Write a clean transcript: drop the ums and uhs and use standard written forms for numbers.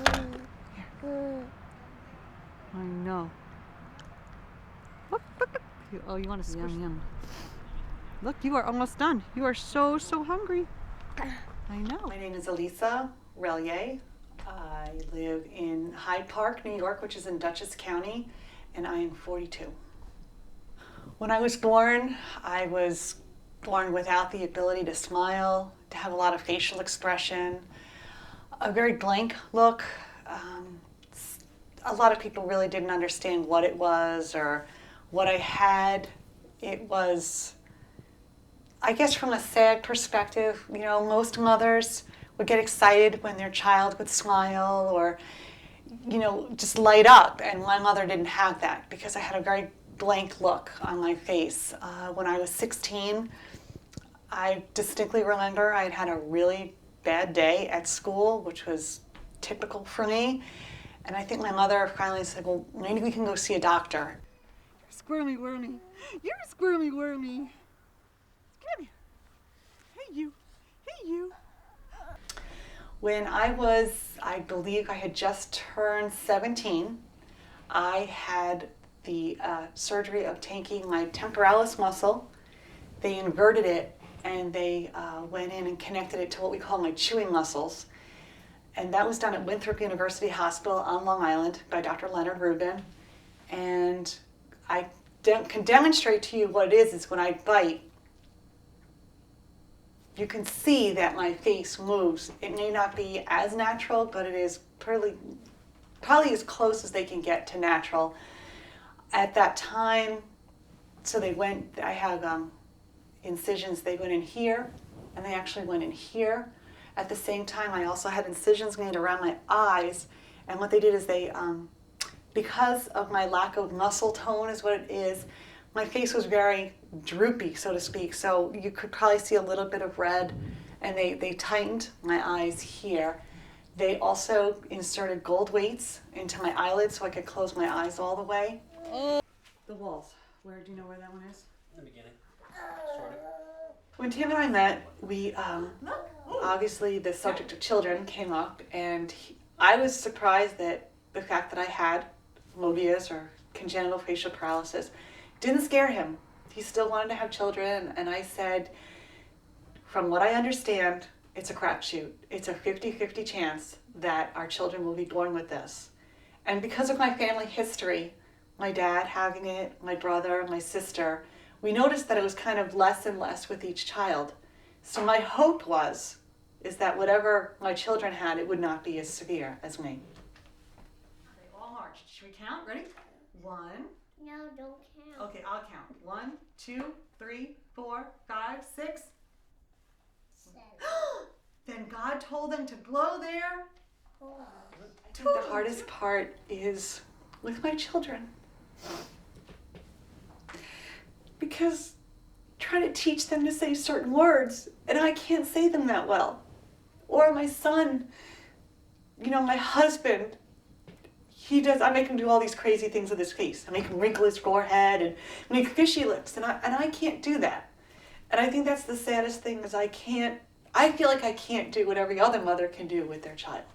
Here. I know. Look, look, look. Oh, you want to squish? Yum, yum. Look, you are almost done. You are so hungry. I know. My name is Elisa Relyea. I live in Hyde Park, New York, which is in Dutchess County, and I am 42. When I was born without the ability to smile, to have a lot of facial expression, a very blank look. A lot of people really didn't understand what it was or what I had. It was, I guess from a sad perspective, most mothers would get excited when their child would smile or, just light up. And my mother didn't have that because I had a very blank look on my face. When I was 16, I distinctly remember I had had a really bad day at school, which was typical for me. And I think my mother finally said, well, maybe we can go see a doctor. You're squirmy wormy. You're a squirmy wormy. Come here. Hey, you. Hey, you. When I believe I had just turned 17, I had the surgery of taking my temporalis muscle. They inverted it and they went in and connected it to what we call my chewing muscles. And that was done at Winthrop University Hospital on Long Island by Dr. Leonard Rubin. And I can demonstrate to you what it is when I bite, you can see that my face moves. It may not be as natural, but it is probably as close as they can get to natural. At that time, I have incisions, they went in here, and they actually went in here. At the same time, I also had incisions made around my eyes, and what they did is because of my lack of muscle tone is what it is, my face was very droopy, so to speak, so you could probably see a little bit of red, and they tightened my eyes here. They also inserted gold weights into my eyelids so I could close my eyes all the way. The walls, do you know where that one is? In the beginning, sort of. When Tim and I met, we obviously the subject of children came up, and I was surprised that the fact that I had Moebius or congenital facial paralysis didn't scare him. He still wanted to have children, and I said, from what I understand, it's a crapshoot. It's a 50-50 chance that our children will be born with this. And because of my family history, my dad having it, my brother, my sister, we noticed that it was kind of less and less with each child. So my hope is that whatever my children had, it would not be as severe as me. They all marched. Should we count? Ready? 1. No, don't count. Okay, I'll count. 1, 2, 3, 4, 5, 6. 7. Then God told them to blow their... I think the hardest part is with my children. Because trying to teach them to say certain words, and I can't say them that well. Or my son, my husband, I make him do all these crazy things with his face. I make him wrinkle his forehead and make fishy lips, and I can't do that. And I think that's the saddest thing is I feel like I can't do what every other mother can do with their child.